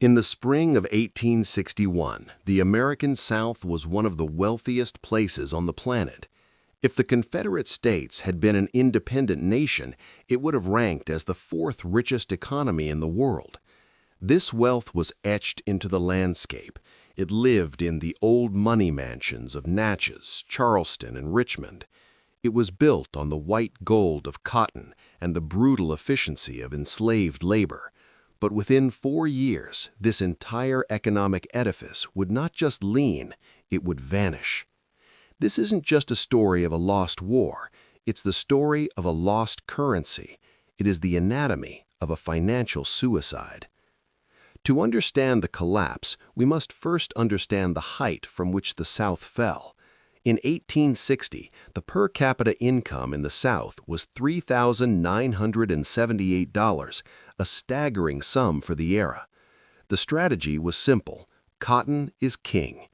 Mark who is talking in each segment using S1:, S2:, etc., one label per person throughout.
S1: In the spring of 1861, the American South was one of the wealthiest places on the planet. If the Confederate States had been an independent nation, it would have ranked as the fourth richest economy in the world. This wealth was etched into the landscape. It lived in the old money mansions of Natchez, Charleston, and Richmond. It was built on the white gold of cotton and the brutal efficiency of enslaved labor. But within 4 years, this entire economic edifice would not just lean, it would vanish. This isn't just a story of a lost war, it's the story of a lost currency. It is the anatomy of a financial suicide. To understand the collapse, we must first understand the height from which the South fell. In 1860, the per capita income in the South was $3,978, a staggering sum for the era. The strategy was simple: cotton is king.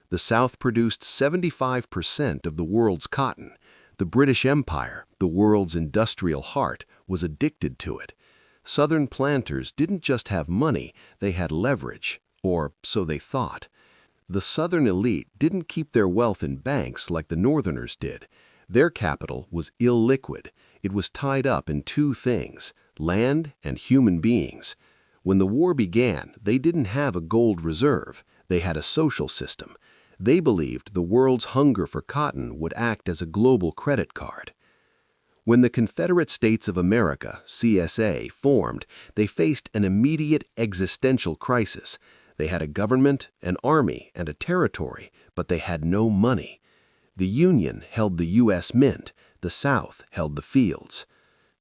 S1: The South produced 75% of the world's cotton. The British Empire, the world's industrial heart, was addicted to it. Southern planters didn't just have money, they had leverage, or so they thought. The Southern elite didn't keep their wealth in banks like the Northerners did. Their capital was illiquid. It was tied up in two things: land and human beings. When the war began, they didn't have a gold reserve. They had a social system. They believed the world's hunger for cotton would act as a global credit card. When the Confederate States of America, CSA, formed, they faced an immediate existential crisis. They had a government, an army, and a territory, but they had no money. The Union held the U.S. Mint, the South held the fields.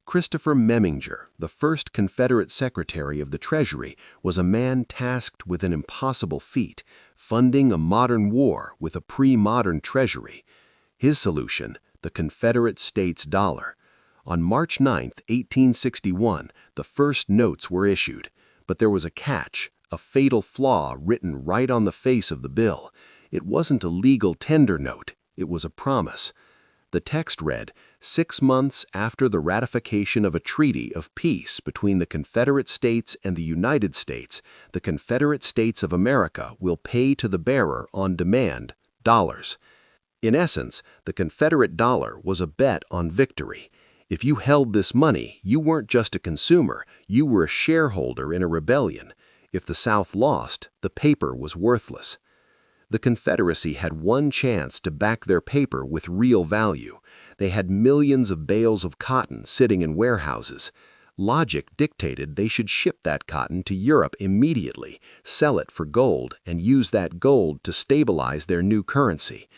S1: Christopher Memminger, the first Confederate Secretary of the Treasury, was a man tasked with an impossible feat: funding a modern war with a pre-modern treasury. His solution: the Confederate States dollar. On March 9, 1861, the first notes were issued. But there was a catch, a fatal flaw written right on the face of the bill. It wasn't a legal tender note, it was a promise. The text read, 6 months after the ratification of a treaty of peace between the Confederate States and the United States, the Confederate States of America will pay to the bearer on demand dollars. In essence, the Confederate dollar was a bet on victory. If you held this money, you weren't just a consumer, you were a shareholder in a rebellion. If the South lost, the paper was worthless. The Confederacy had one chance to back their paper with real value. They had millions of bales of cotton sitting in warehouses. Logic dictated they should ship that cotton to Europe immediately, sell it for gold, and use that gold to stabilize their new currency.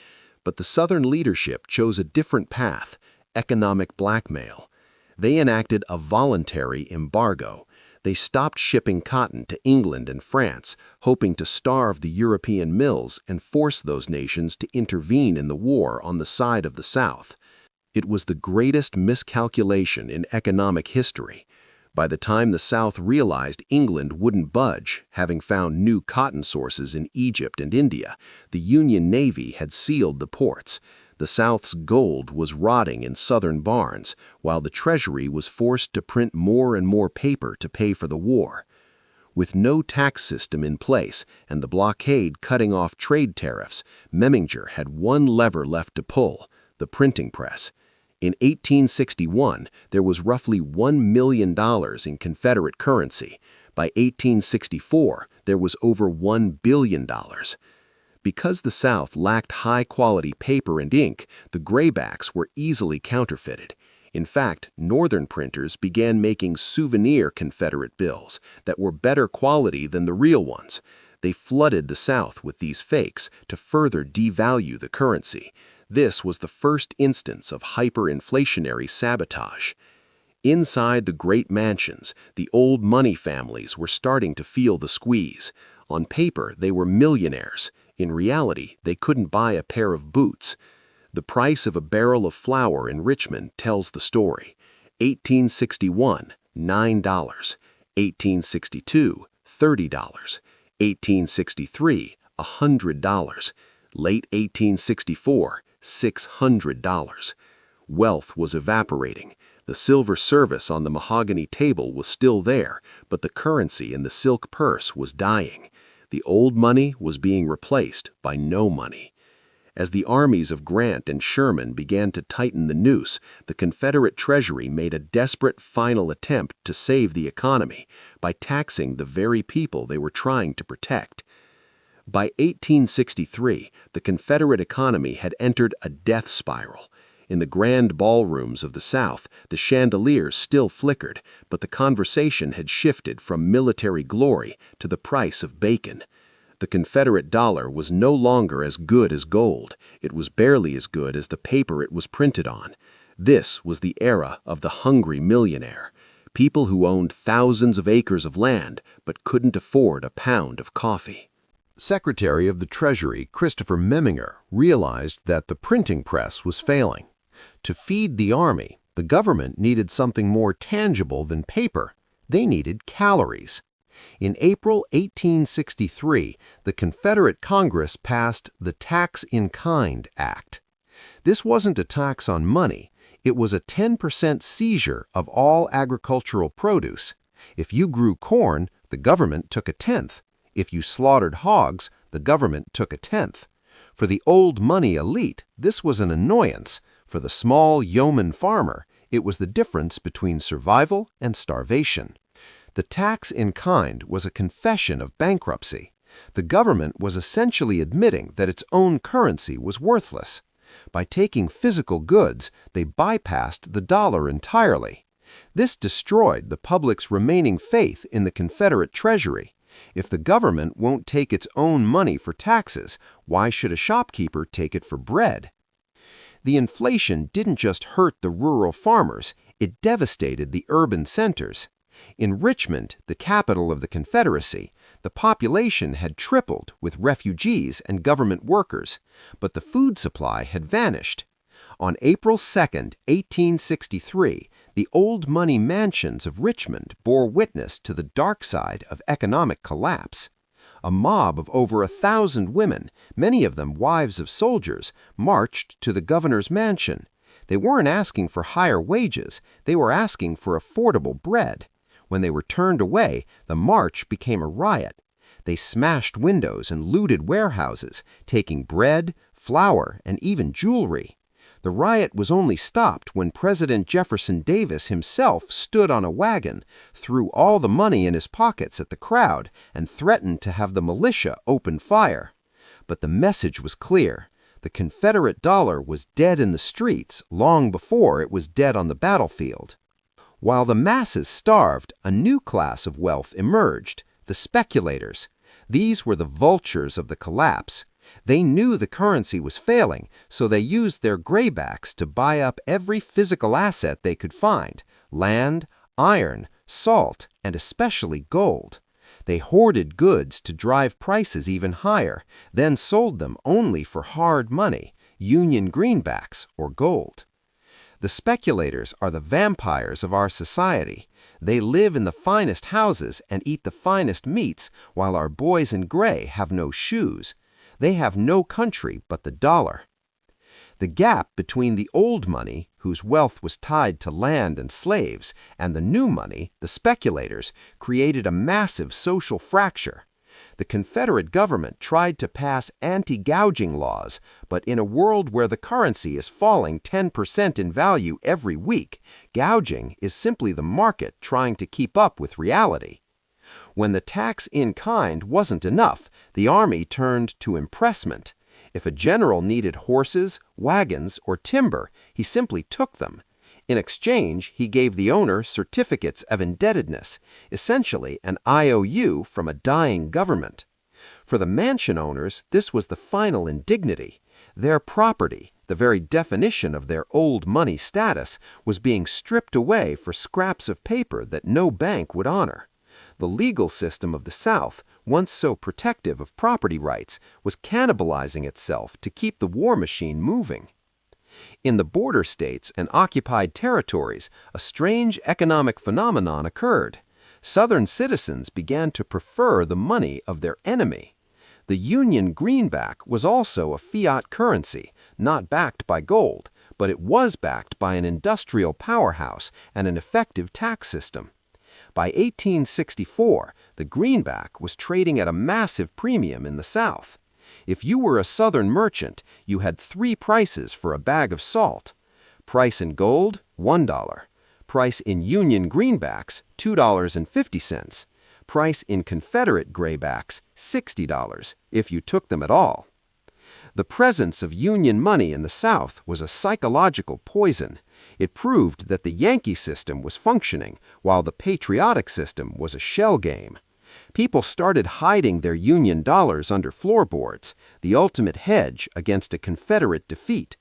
S1: But the Southern leadership chose a different path: economic blackmail. They enacted a voluntary embargo. They stopped shipping cotton to England and France, hoping to starve the European mills and force those nations to intervene in the war on the side of the South. It was the greatest miscalculation in economic history. By the time the South realized England wouldn't budge, having found new cotton sources in Egypt and India, the Union Navy had sealed the ports. The South's gold was rotting in Southern barns, while the Treasury was forced to print more and more paper to pay for the war. With no tax system in place and the blockade cutting off trade tariffs, Memminger had one lever left to pull: the printing press. In 1861, there was roughly $1 million in Confederate currency. By 1864, there was over $1 billion. Because the South lacked high-quality paper and ink, the graybacks were easily counterfeited. In fact, Northern printers began making souvenir Confederate bills that were better quality than the real ones. They flooded the South with these fakes to further devalue the currency. This was the first instance of hyperinflationary sabotage. Inside the great mansions, the old money families were starting to feel the squeeze. On paper, they were millionaires. In reality, they couldn't buy a pair of boots. The price of a barrel of flour in Richmond tells the story. 1861, $9. 1862, $30. 1863, $100. Late 1864, $600. Wealth was evaporating. The silver service on the mahogany table was still there, but the currency in the silk purse was dying. The old money was being replaced by no money. As the armies of Grant and Sherman began to tighten the noose, the Confederate Treasury made a desperate final attempt to save the economy by taxing the very people they were trying to protect. By 1863, the Confederate economy had entered a death spiral. In the grand ballrooms of the South, the chandeliers still flickered, but the conversation had shifted from military glory to the price of bacon. The Confederate dollar was no longer as good as gold. It was barely as good as the paper it was printed on. This was the era of the hungry millionaire, people who owned thousands of acres of land but couldn't afford a pound of coffee.
S2: Secretary of the Treasury Christopher Memminger realized that the printing press was failing. To feed the army, the government needed something more tangible than paper. They needed calories. In April 1863, the Confederate Congress passed the Tax-in-Kind Act. This wasn't a tax on money. It was a 10% seizure of all agricultural produce. If you grew corn, the government took a tenth. If you slaughtered hogs, the government took a tenth. For the old money elite, this was an annoyance. For the small yeoman farmer, it was the difference between survival and starvation. The tax in kind was a confession of bankruptcy. The government was essentially admitting that its own currency was worthless. By taking physical goods, they bypassed the dollar entirely. This destroyed the public's remaining faith in the Confederate Treasury. If the government won't take its own money for taxes, why should a shopkeeper take it for bread? The inflation didn't just hurt the rural farmers, it devastated the urban centers. In Richmond, the capital of the Confederacy, the population had tripled with refugees and government workers, but the food supply had vanished. On April 2, 1863, the old money mansions of Richmond bore witness to the dark side of economic collapse. A mob of over 1,000 women, many of them wives of soldiers, marched to the governor's mansion. They weren't asking for higher wages, they were asking for affordable bread. When they were turned away, the march became a riot. They smashed windows and looted warehouses, taking bread, flour, and even jewelry. The riot was only stopped when President Jefferson Davis himself stood on a wagon, threw all the money in his pockets at the crowd, and threatened to have the militia open fire. But the message was clear. The Confederate dollar was dead in the streets long before it was dead on the battlefield. While the masses starved, a new class of wealth emerged, the speculators. These were the vultures of the collapse. They knew the currency was failing, so they used their graybacks to buy up every physical asset they could find: land, iron, salt, and especially gold. They hoarded goods to drive prices even higher, then sold them only for hard money, Union greenbacks or gold. The speculators are the vampires of our society. They live in the finest houses and eat the finest meats, while our boys in gray have no shoes. They have no country but the dollar. The gap between the old money, whose wealth was tied to land and slaves, and the new money, the speculators, created a massive social fracture. The Confederate government tried to pass anti-gouging laws, but in a world where the currency is falling 10% in value every week, gouging is simply the market trying to keep up with reality. When the tax in kind wasn't enough, the army turned to impressment. If a general needed horses, wagons, or timber, he simply took them. In exchange, he gave the owner certificates of indebtedness, essentially an IOU from a dying government. For the mansion owners, this was the final indignity. Their property, the very definition of their old money status, was being stripped away for scraps of paper that no bank would honor. The legal system of the South, once so protective of property rights, was cannibalizing itself to keep the war machine moving. In the border states and occupied territories, a strange economic phenomenon occurred. Southern citizens began to prefer the money of their enemy. The Union greenback was also a fiat currency, not backed by gold, but it was backed by an industrial powerhouse and an effective tax system. By 1864, the greenback was trading at a massive premium in the South. If you were a Southern merchant, you had three prices for a bag of salt. Price in gold, $1. Price in Union greenbacks, $2.50. Price in Confederate graybacks, $60, if you took them at all. The presence of Union money in the South was a psychological poison. It proved that the Yankee system was functioning, while the patriotic system was a shell game. People started hiding their Union dollars under floorboards, the ultimate hedge against a Confederate defeat.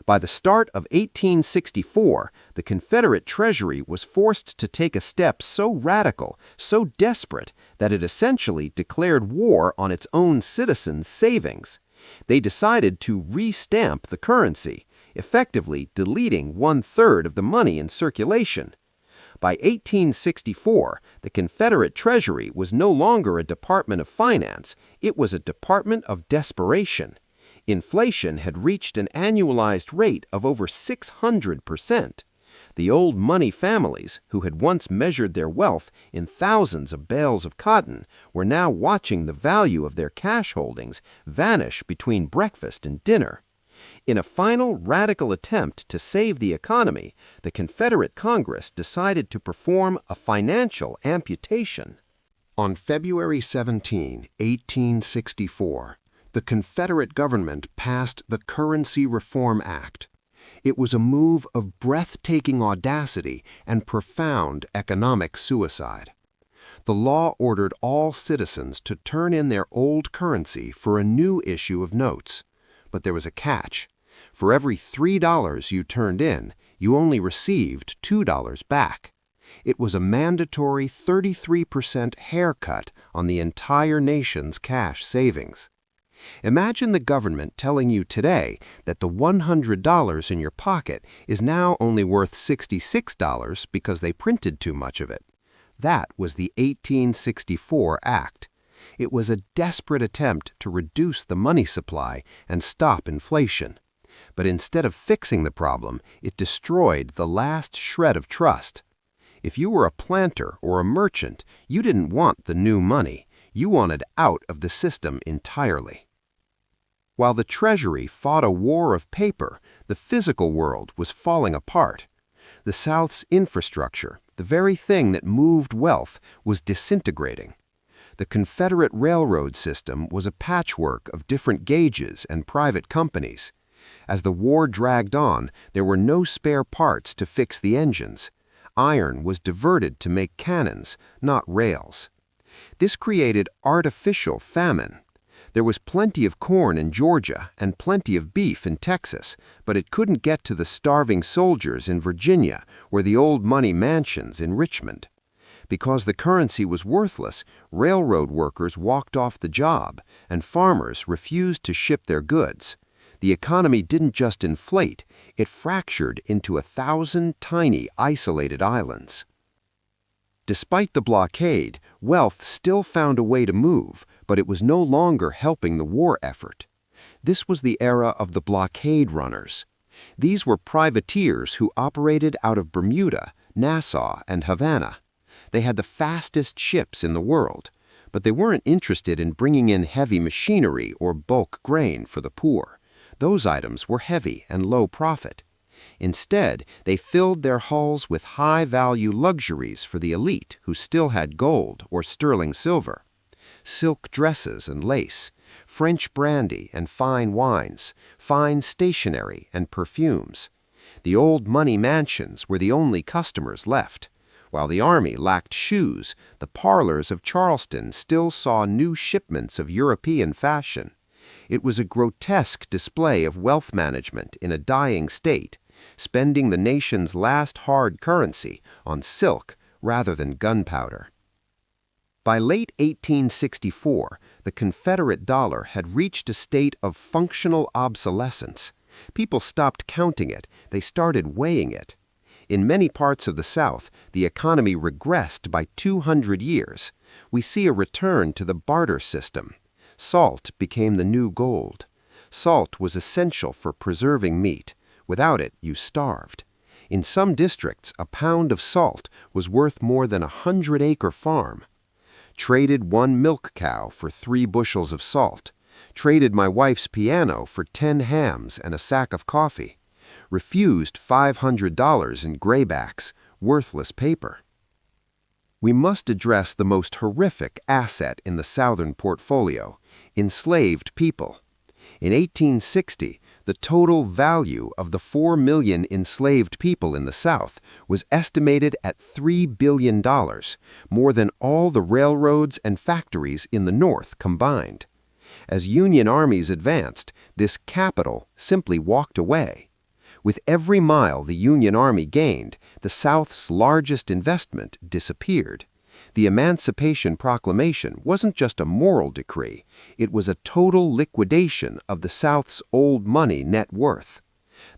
S2: By the start of 1864, the Confederate Treasury was forced to take a step so radical, so desperate, that it essentially declared war on its own citizens' savings. They decided to re-stamp the currency, effectively deleting 1/3 of the money in circulation. By 1864, the Confederate Treasury was no longer a Department of Finance, it was a Department of Desperation. Inflation had reached an annualized rate of over 600%. The old money families, who had once measured their wealth in thousands of bales of cotton, were now watching the value of their cash holdings vanish between breakfast and dinner. In a final radical attempt to save the economy, the Confederate Congress decided to perform a financial amputation. On February 17, 1864, the Confederate government passed the Currency Reform Act. It was a move of breathtaking audacity and profound economic suicide. The law ordered all citizens to turn in their old currency for a new issue of notes. But there was a catch. For every $3 you turned in, you only received $2 back. It was a mandatory 33% haircut on the entire nation's cash savings. Imagine the government telling you today that the $100 in your pocket is now only worth $66 because they printed too much of it. That was the 1864 Act. It was a desperate attempt to reduce the money supply and stop inflation. But instead of fixing the problem, it destroyed the last shred of trust. If you were a planter or a merchant, you didn't want the new money. You wanted out of the system entirely. While the Treasury fought a war of paper, the physical world was falling apart. The South's infrastructure, the very thing that moved wealth, was disintegrating. The Confederate railroad system was a patchwork of different gauges and private companies. As the war dragged on, there were no spare parts to fix the engines. Iron was diverted to make cannons, not rails. This created artificial famine. There was plenty of corn in Georgia and plenty of beef in Texas, but it couldn't get to the starving soldiers in Virginia or the old money mansions in Richmond. Because the currency was worthless, railroad workers walked off the job, and farmers refused to ship their goods. The economy didn't just inflate, it fractured into 1,000 tiny, isolated islands. Despite the blockade, wealth still found a way to move, but it was no longer helping the war effort. This was the era of the blockade runners. These were privateers who operated out of Bermuda, Nassau, and Havana. They had the fastest ships in the world, but they weren't interested in bringing in heavy machinery or bulk grain for the poor. Those items were heavy and low profit. Instead, they filled their hulls with high-value luxuries for the elite who still had gold or sterling silver. Silk dresses and lace, French brandy and fine wines, fine stationery and perfumes. The old money mansions were the only customers left. While the army lacked shoes, the parlors of Charleston still saw new shipments of European fashion. It was a grotesque display of wealth management in a dying state, spending the nation's last hard currency on silk rather than gunpowder. By late 1864, the Confederate dollar had reached a state of functional obsolescence. People stopped counting it, they started weighing it. In many parts of the South, the economy regressed by 200 years. We see a return to the barter system. Salt became the new gold. Salt was essential for preserving meat. Without it, you starved. In some districts, a pound of salt was worth more than 100-acre farm. Traded 1 milk cow for 3 bushels of salt. Traded my wife's piano for 10 hams and a sack of coffee. Refused $500 in graybacks, worthless paper. We must address the most horrific asset in the Southern portfolio: enslaved people. In 1860, the total value of the 4 million enslaved people in the South was estimated at $3 billion, more than all the railroads and factories in the North combined. As Union armies advanced, this capital simply walked away. With every mile the Union Army gained, the South's largest investment disappeared. The Emancipation Proclamation wasn't just a moral decree, it was a total liquidation of the South's old money net worth.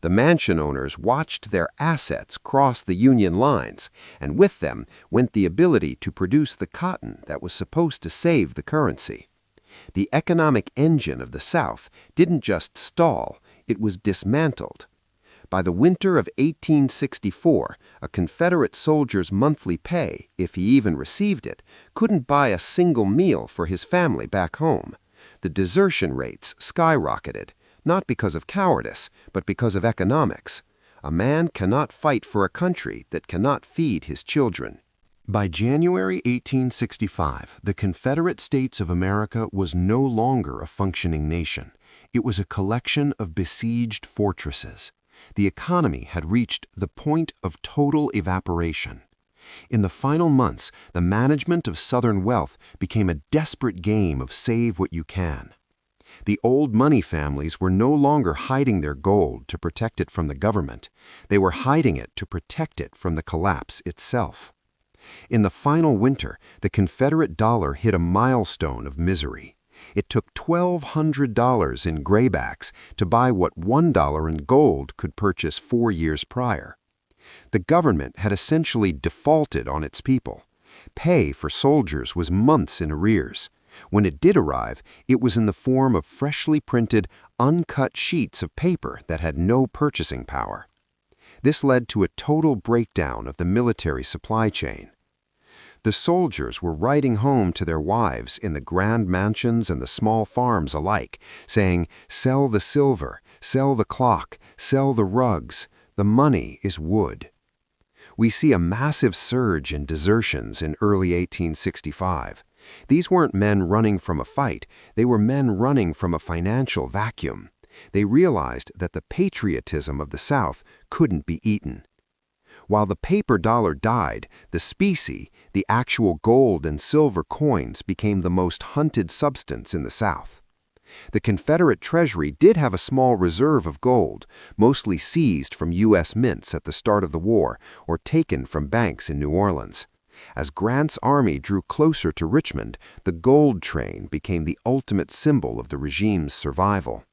S2: The mansion owners watched their assets cross the Union lines, and with them went the ability to produce the cotton that was supposed to save the currency. The economic engine of the South didn't just stall, it was dismantled. By the winter of 1864, a Confederate soldier's monthly pay, if he even received it, couldn't buy a single meal for his family back home. The desertion rates skyrocketed, not because of cowardice, but because of economics. A man cannot fight for a country that cannot feed his children. By January 1865, the Confederate States of America was no longer a functioning nation. It was a collection of besieged fortresses. The economy had reached the point of total evaporation. In the final months, the management of Southern wealth became a desperate game of save what you can. The old money families were no longer hiding their gold to protect it from the government. They were hiding it to protect it from the collapse itself. In the final winter, the Confederate dollar hit a milestone of misery. It took $1,200 in graybacks to buy what $1 in gold could purchase 4 years prior. The government had essentially defaulted on its people. Pay for soldiers was months in arrears. When it did arrive, it was in the form of freshly printed, uncut sheets of paper that had no purchasing power. This led to a total breakdown of the military supply chain. The soldiers were writing home to their wives in the grand mansions and the small farms alike, saying, "Sell the silver, sell the clock, sell the rugs, the money is wood." We see a massive surge in desertions in early 1865. These weren't men running from a fight, they were men running from a financial vacuum. They realized that the patriotism of the South couldn't be eaten. While the paper dollar died, the specie, the actual gold and silver coins, became the most hunted substance in the South. The Confederate Treasury did have a small reserve of gold, mostly seized from U.S. mints at the start of the war or taken from banks in New Orleans. As Grant's army drew closer to Richmond, the gold train became the ultimate symbol of the regime's survival.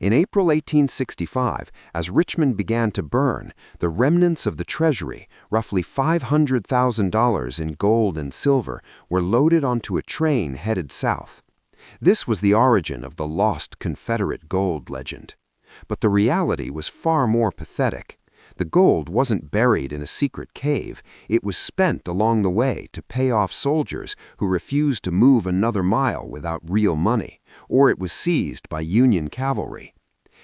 S2: In April 1865, as Richmond began to burn, the remnants of the Treasury, roughly $500,000 in gold and silver, were loaded onto a train headed south. This was the origin of the lost Confederate gold legend. But the reality was far more pathetic. The gold wasn't buried in a secret cave, it was spent along the way to pay off soldiers who refused to move another mile without real money, or it was seized by Union cavalry.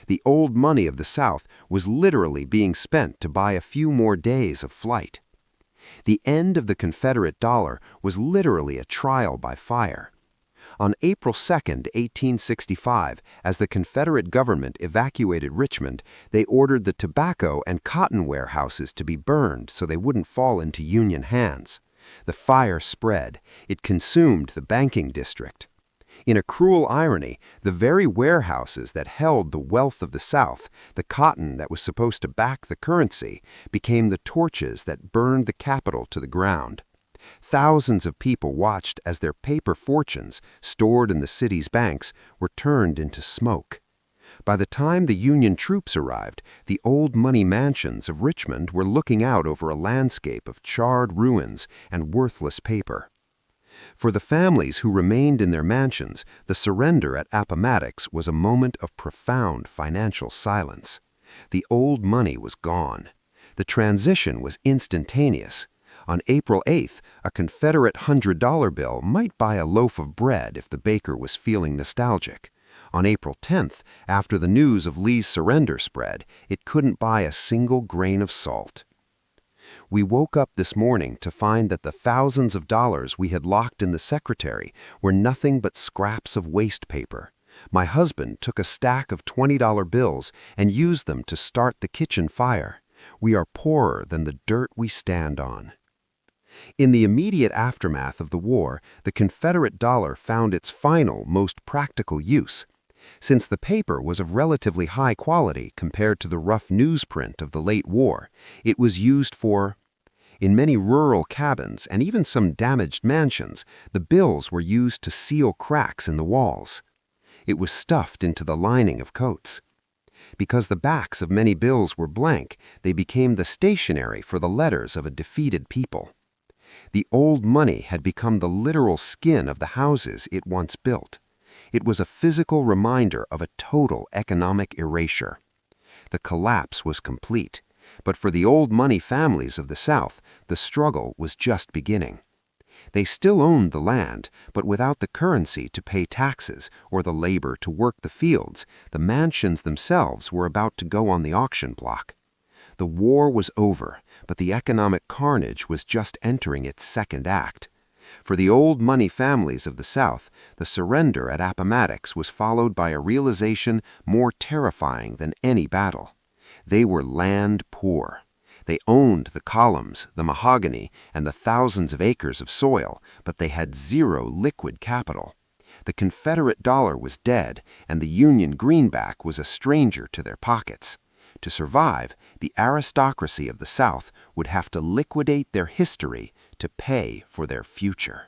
S2: The old money of the South was literally being spent to buy a few more days of flight. The end of the Confederate dollar was literally a trial by fire. On April 2, 1865, as the Confederate government evacuated Richmond, they ordered the tobacco and cotton warehouses to be burned so they wouldn't fall into Union hands. The fire spread. It consumed the banking district. In a cruel irony, the very warehouses that held the wealth of the South, the cotton that was supposed to back the currency, became the torches that burned the capital to the ground. Thousands of people watched as their paper fortunes, stored in the city's banks, were turned into smoke. By the time the Union troops arrived, the old money mansions of Richmond were looking out over a landscape of charred ruins and worthless paper. For the families who remained in their mansions, the surrender at Appomattox was a moment of profound financial silence. The old money was gone. The transition was instantaneous. On April 8th, a Confederate $100 bill might buy a loaf of bread if the baker was feeling nostalgic. On April 10th, after the news of Lee's surrender spread, it couldn't buy a single grain of salt. We woke up this morning to find that the thousands of dollars we had locked in the secretary were nothing but scraps of waste paper. My husband took a stack of $20 bills and used them to start the kitchen fire. We are poorer than the dirt we stand on. In the immediate aftermath of the war, the Confederate dollar found its final, most practical use. Since the paper was of relatively high quality compared to the rough newsprint of the late war, it was used in many rural cabins and even some damaged mansions, the bills were used to seal cracks in the walls. It was stuffed into the lining of coats. Because the backs of many bills were blank, they became the stationery for the letters of a defeated people. The old money had become the literal skin of the houses it once built. It was a physical reminder of a total economic erasure. The collapse was complete, but for the old money families of the South, the struggle was just beginning. They still owned the land, but without the currency to pay taxes or the labor to work the fields, the mansions themselves were about to go on the auction block. The war was over, but the economic carnage was just entering its second act. For the old money families of the South, the surrender at Appomattox was followed by a realization more terrifying than any battle. They were land poor. They owned the columns, the mahogany, and the thousands of acres of soil, but they had zero liquid capital. The Confederate dollar was dead, and the Union greenback was a stranger to their pockets. To survive, the aristocracy of the South would have to liquidate their history to pay for their future.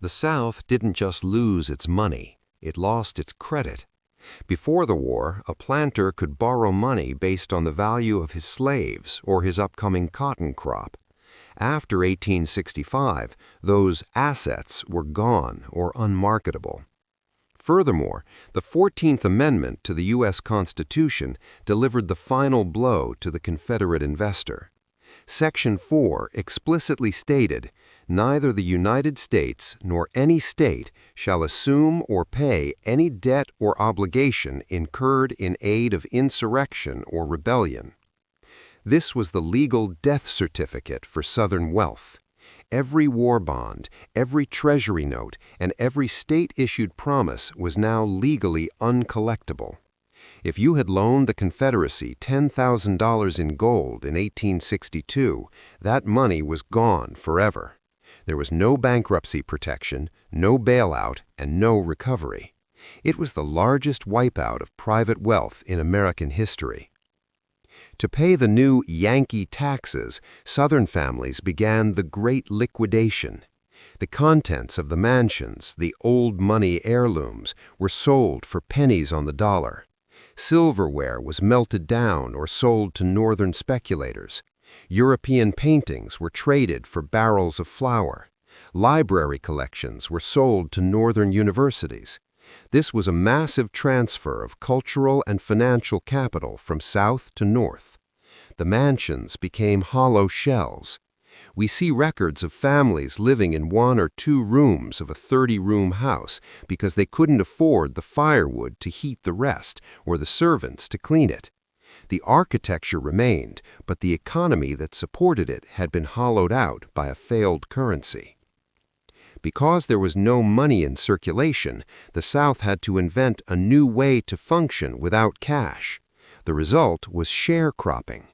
S2: The South didn't just lose its money, it lost its credit. Before the war, a planter could borrow money based on the value of his slaves or his upcoming cotton crop. After 1865, those assets were gone or unmarketable. Furthermore, the 14th Amendment to the U.S. Constitution delivered the final blow to the Confederate investor. Section 4 explicitly stated, "Neither the United States nor any state shall assume or pay any debt or obligation incurred in aid of insurrection or rebellion." This was the legal death certificate for Southern wealth. Every war bond, every treasury note, and every state-issued promise was now legally uncollectible. If you had loaned the Confederacy $10,000 in gold in 1862, that money was gone forever. There was no bankruptcy protection, no bailout, and no recovery. It was the largest wipeout of private wealth in American history. To pay the new Yankee taxes, Southern families began the Great Liquidation. The contents of the mansions, the old money heirlooms, were sold for pennies on the dollar. Silverware was melted down or sold to northern speculators. European paintings were traded for barrels of flour. Library collections were sold to northern universities. This was a massive transfer of cultural and financial capital from south to north. The mansions became hollow shells. We see records of families living in 1 or 2 rooms of a 30-room house because they couldn't afford the firewood to heat the rest or the servants to clean it. The architecture remained, but the economy that supported it had been hollowed out by a failed currency. Because there was no money in circulation, the South had to invent a new way to function without cash. The result was sharecropping.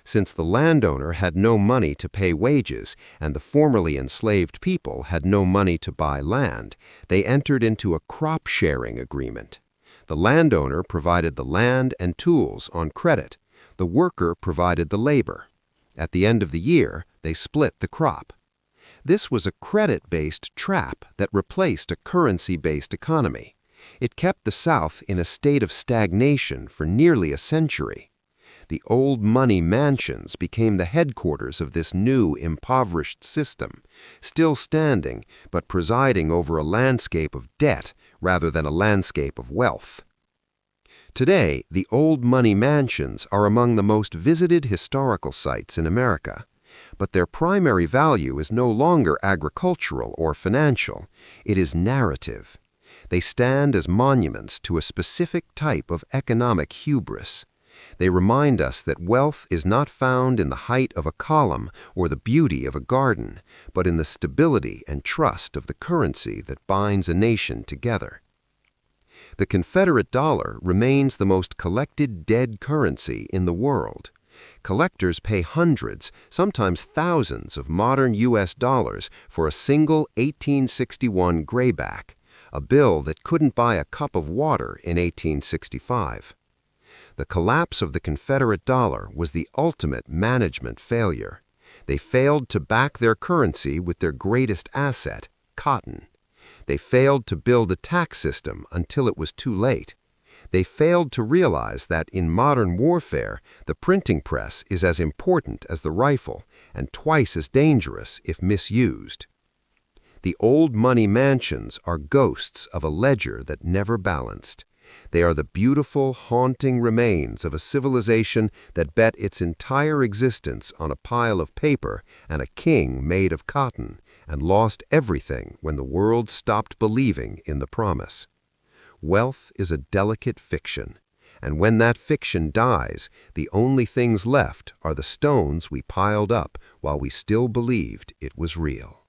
S2: Since the landowner had no money to pay wages and the formerly enslaved people had no money to buy land, they entered into a crop-sharing agreement. The landowner provided the land and tools on credit. The worker provided the labor. At the end of the year, they split the crop. This was a credit-based trap that replaced a currency-based economy. It kept the South in a state of stagnation for nearly a century. The old money mansions became the headquarters of this new impoverished system, still standing but presiding over a landscape of debt rather than a landscape of wealth. Today, the old money mansions are among the most visited historical sites in America. But their primary value is no longer agricultural or financial. It is narrative. They stand as monuments to a specific type of economic hubris. They remind us that wealth is not found in the height of a column or the beauty of a garden, but in the stability and trust of the currency that binds a nation together. The Confederate dollar remains the most collected dead currency in the world. Collectors pay hundreds, sometimes thousands of modern U.S. dollars for a single 1861 grayback, a bill that couldn't buy a cup of water in 1865. The collapse of the Confederate dollar was the ultimate management failure. They failed to back their currency with their greatest asset, cotton. They failed to build a tax system until it was too late. They failed to realize that in modern warfare, the printing press is as important as the rifle and twice as dangerous if misused. The old money mansions are ghosts of a ledger that never balanced. They are the beautiful, haunting remains of a civilization that bet its entire existence on a pile of paper and a king made of cotton, and lost everything when the world stopped believing in the promise. Wealth is a delicate fiction, and when that fiction dies, the only things left are the stones we piled up while we still believed it was real.